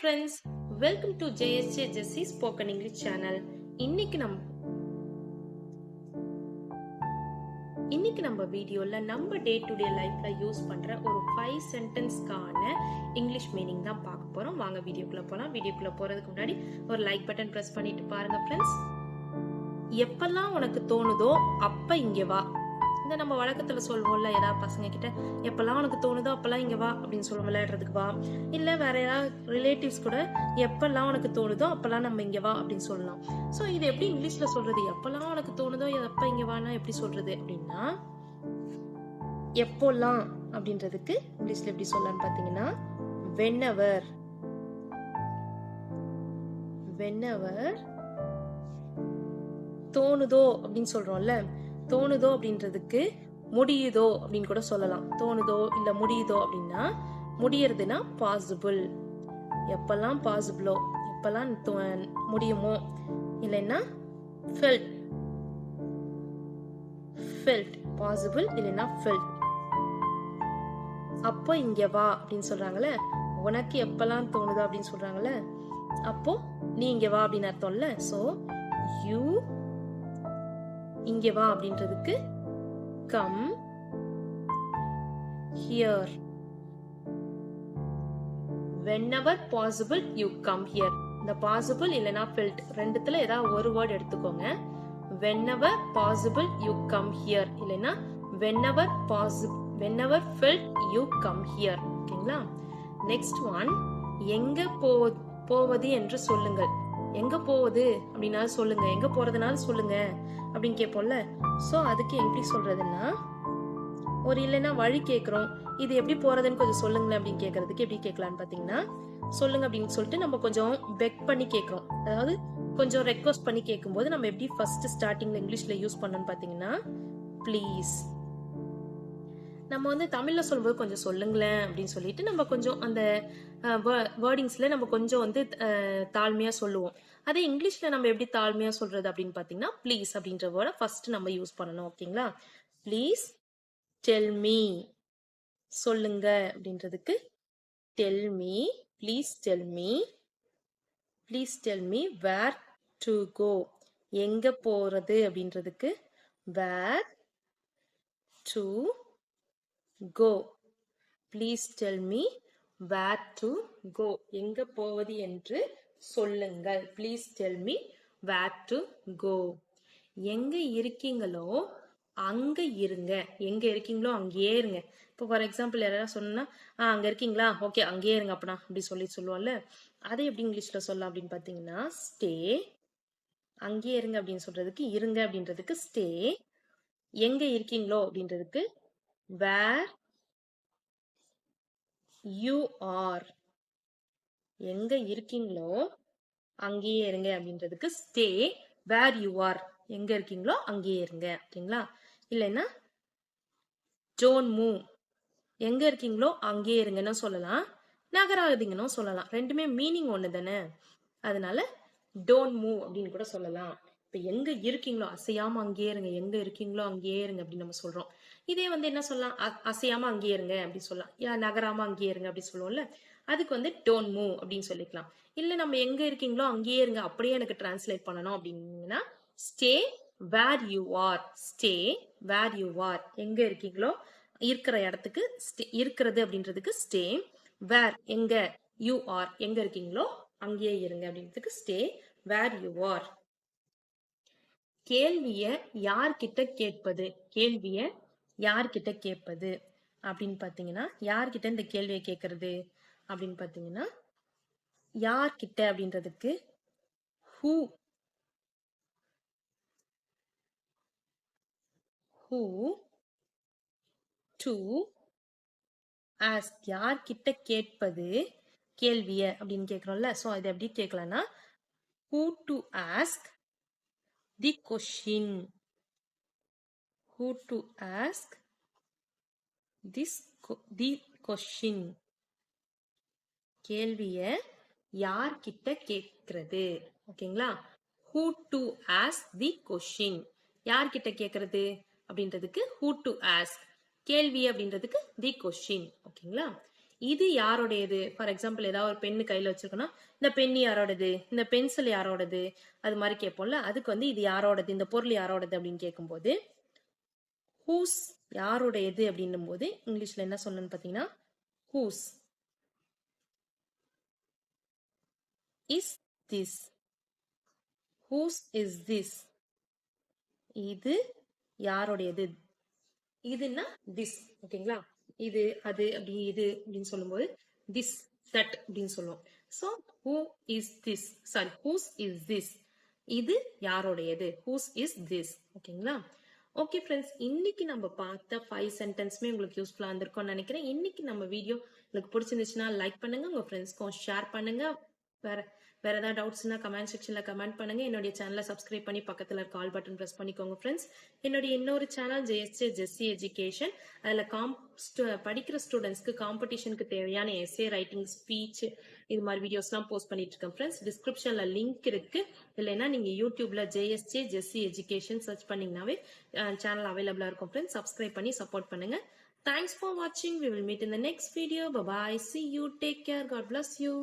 friends, welcome to JSJ Jessie Spoken English channel. இன்னைக்கு நம்ம வீடியோல நம்ம டே டு டே லைஃப்ல யூஸ் பண்ற ஒரு 5 சென்டென்ஸ்க்கான இங்கிலீஷ் மீனிங் தான் பார்க்க போறோம். வாங்க வீடியோக்குள்ள போலாம். வீடியோக்குள்ள போறதுக்கு முன்னாடி ஒரு லைக் பட்டன் பிரஸ் பண்ணிட்டு பாருங்க ஃப்ரெண்ட்ஸ். எப்பெல்லாம் உனக்கு தோணுதோ அப்ப இங்க வா. இந்த நம்ம வழக்கத்துல சொல்லுவோம்ல, ஏதாவது பசங்க கிட்ட எப்பெல்லாம் உனக்கு தோணுதோ அப்பெல்லாம் இங்க வா அப்படின்னு சொல்லுவோம், விளையாடுறதுக்கு வா. இல்ல வேற ஏதாவது ரிலேட்டிவ்ஸ் கூட எப்பெல்லாம் உனக்கு தோணுதோ அப்பெல்லாம் நம்ம இங்க வா அப்படின்னு சொல்லலாம். சோ இது எப்படி இங்கிலீஷ்ல சொல்றது? எப்பெல்லாம் உனக்கு தோணுதோ எப்ப இங்க வானா எப்படி சொல்றது அப்படின்னா, எப்போல்லாம் அப்படின்றதுக்கு இங்கிலீஷ்ல எப்படி சொல்லலாம்னு பாத்தீங்கன்னா, whenever தோணுதோ அப்படின்னு சொல்றோம்ல, தோணுதோ அப்படின்றதுக்கு முடியுதோ அப்படின்னு கூட சொல்லலாம். தோணுதோ இல்ல முடியுதோ அப்படின்னா, முடியறதுன்னா பாசிபிள். எப்பெல்லாம் பாசிபிளோ, எப்பெல்லாம் முடியுமோ, இல்லைன்னா ஃபெல்ட் பாசிபிள், இல்லைன்னா ஃபெல்ட். அப்போ இங்க வா அப்படின்னு சொல்றாங்கல்ல, உனக்கு எப்பெல்லாம் தோணுதோ அப்படின்னு சொல்றாங்கல்ல, அப்போ நீ இங்க வா அப்படின்னு அர்த்தம்ல. சோ யூ இங்க வா அப்படின்றதுக்கு come here. Whenever possible you come here. இந்த possible இல்லனா felt ரெண்டுத்துல ஏதாவது ஒரு வேர்ட் எடுத்துக்கோங்க. Whenever possible you come here இல்லனா whenever felt you come here. ஓகேங்களா? நெக்ஸ்ட் ஒன், எங்க போவது என்று சொல்லுங்கள். எங்க போவது அப்படின்னா சொல்லுங்க, எங்க போறதுனால சொல்லுங்க அப்படின்னு கேட்போம்ல. சோ அதுக்கு எப்படி சொல்றதுன்னா, ஒரு இல்லைன்னா வழி கேட்கிறோம், இது எப்படி போறதுன்னு கொஞ்சம் சொல்லுங்களேன் அப்படின்னு கேட்கறதுக்கு எப்படி கேட்கலான்னு பாத்தீங்கன்னா, சொல்லுங்க அப்படின்னு சொல்லிட்டு நம்ம கொஞ்சம் பெக் பண்ணி கேட்கிறோம். அதாவது கொஞ்சம் ரெக்வஸ்ட் பண்ணி கேட்கும்போது நம்ம எப்படி ஃபர்ஸ்ட் ஸ்டார்டிங்ல இங்கிலீஷ்ல யூஸ் பண்ணணும்னு பாத்தீங்கன்னா, ப்ளீஸ். நம்ம வந்து தமிழ்ல சொல்லும்போது கொஞ்சம் சொல்லுங்களேன் அப்படின்னு சொல்லிட்டு நம்ம கொஞ்சம் அந்த வேர்டிங்ஸ்ல நம்ம கொஞ்சம் வந்து தாழ்மையா சொல்லுவோம். அதே இங்கிலீஷ்ல நம்ம எப்படி தாழ்மையா சொல்றது அப்படின்னு பாத்தீங்கன்னா, ப்ளீஸ் அப்படின்ற வேர்டை ஃபர்ஸ்ட் நம்ம யூஸ் பண்ணணும். ஓகேங்களா? ப்ளீஸ் டெல் மீ, சொல்லுங்க அப்படின்றதுக்கு tell me. Please tell me. Please tell me where to go. எங்க போறது அப்படின்றதுக்கு where to go. Please tell me where to go. எங்க போவது என்று சொல்லுங்கள். Please tell me where to go. எங்க இருக்கீங்களோ அங்க இருங்க. எங்க இருக்கீங்களோ அங்கேயே இருங்க. இப்போ ஃபார் எக்ஸாம்பிள் யாராவது சொன்னா, அங்க இருக்கீங்களா, ஓகே அங்கேயே இருங்க அப்பனா அப்படி சொல்லுவோம்ல. அதை எப்படி இங்கிலீஷ்ல சொல்லலாம் அப்படின்னு பாத்தீங்கன்னா, ஸ்டே. அங்கேயே இருங்க அப்படின்னு சொல்றதுக்கு இருங்க அப்படின்றதுக்கு ஸ்டே. எங்க இருக்கீங்களோ அப்படின்றதுக்கு where you are. எங்க இருக்கீங்களோ அங்கேயே இருங்க அப்படின்றதுக்கு ஸ்டே where you are. எங்க இருக்கீங்களோ அங்கேயே இருங்க. ஓகேங்களா? இல்லைன்னா don't move. எங்க இருக்கீங்களோ அங்கேயே இருங்கன்னு சொல்லலாம், நகராதீங்கன்னு சொல்லலாம். ரெண்டுமே மீனிங் ஒண்ணு தானே, அதனால don't move அப்படின்னு கூட சொல்லலாம். இப்ப எங்க இருக்கீங்களோ அசையாம அங்கேயே இருங்க, எங்க இருக்கீங்களோ அங்கேயே இருங்க அப்படின்னு நம்ம சொல்றோம். இதே வந்து என்ன சொல்லலாம், அசையாம அங்கேயே இருங்க அப்படின்னு சொல்லலாம், நகராம அங்கேயே இருங்க அப்படி சொல்லுவோம்ல, அதுக்கு வந்து டோன்ட் மூவ் அப்படின்னு சொல்லிக்கலாம். இல்ல நம்ம எங்க இருக்கீங்களோ அங்கேயே இருங்க அப்படியே எனக்கு டிரான்ஸ்லேட் பண்ணணும் அப்படின்னா, stay where you are. Stay where you are. எங்க இருக்கீங்களோ இருக்கிற இடத்துக்கு இருக்கிறது அப்படின்றதுக்கு ஸ்டே. வேர் எங்க, யூ ஆர் எங்க இருக்கீங்களோ அங்கேயே இருங்க அப்படின்றதுக்கு ஸ்டே வேர் யூ ஆர். கேள்விய யார்கிட்ட கேட்பது. கேள்விய யார்கிட்ட கேட்பது அப்படின்னு பாத்தீங்கன்னா, யார்கிட்ட இந்த கேள்வியை கேட்கறது அப்படின்னு பாத்தீங்கன்னா, யார்கிட்ட அப்படின்றதுக்கு who to ask. யார்கிட்ட கேட்பது கேள்விய அப்படின்னு கேட்கிறோம்ல. சோ இது எப்படி கேட்கலாம்னா, who to ask the question. Who to ask the question. கேள்விய யார்கிட்ட கேட்கிறது. ஓகேங்களா? who to ask the question. யார்கிட்ட கேட்கறது அப்படின்றதுக்கு who to ask. கேள்வி அப்படின்றதுக்கு the question. ஓகேங்களா? இது யாரோடையது? ஃபார் எக்ஸாம்பிள் ஏதாவது ஒரு பென்னு கையில வச்சிருக்கோம்னா இந்த பென் யாரோடது, இந்த பென்சில் யாரோடது, அது மாதிரி கேட்போம்ல. அதுக்கு வந்து இது யாரோடது, இந்த பொருள் யாரோடது அப்படின்னு கேட்கும்போது ஹூஸ் யாருடையது அப்படின்னும் போது இங்கிலீஷ்ல என்ன சொல்லணும்னு பாத்தீங்கன்னா whose is this, whose is this, இது யாருடையது, இதுன்னா திஸ். ஓகேங்களா? இது அது அப்படி இது அப்படின்னு சொல்லும்போது திஸ் தட் அப்படின்னு சொல்லுவோம். So who is this, sorry whose is this, இது யாருடையது, ஹூஸ் இஸ் திஸ். ஓகேங்களா? ஓகே ஃப்ரெண்ட்ஸ், இன்னைக்கு நம்ம பார்த்த 5 சென்டென்ஸ்மே உங்களுக்கு யூஸ்ஃபுல்லா இருந்திருக்கும்னு நினைக்கிறேன். இன்னைக்கு நம்ம வீடியோ உங்களுக்கு பிடிச்சிருந்துச்சுன்னா லைக் பண்ணுங்க, உங்க ஃப்ரெண்ட்ஸ்க்கும் ஷேர் பண்ணுங்க. வேற வேற ஏதாவது டவுட்ஸ்னா கமெண்ட் செக்ஷன்ல கமெண்ட் பண்ணுங்க. என்னுடைய சேனலை சப்ஸ்கிரைப் பண்ணி பக்கத்துல இருக்க ஆல் பட்டன் பிரஸ் பண்ணிக்கோங்க ஃப்ரெண்ட்ஸ். என்னுடைய இன்னொரு சேனல் ஜெஸ்ஸி எஜுகேஷன். அதுல படிக்கிற ஸ்டூடெண்ட்ஸ்க்கு காம்படிஷனுக்கு தேவையான எஸ்ஏ ரைட்டிங், ஸ்பீச், இது மாதிரி வீடியோஸ்லாம் போஸ்ட் பண்ணிட்டு இருக்கேன் ஃப்ரெண்ட்ஸ். டிஸ்கிரிப்ஷன்ல லிங்க் இருக்கு. இல்லைன்னா நீங்க யூடியூப்ல ஜெஸ்ஸி எஜுகேஷன் சர்ச் பண்ணீங்கன்னாவே சேனல் அவைலபிளா இருக்கும் ஃப்ரெண்ட்ஸ். சப்ஸ்கிரைப் பண்ணி சப்போர்ட் பண்ணுங்க. Thanks for watching. We will meet in the next video. Bye bye. See you. Take care. God bless you.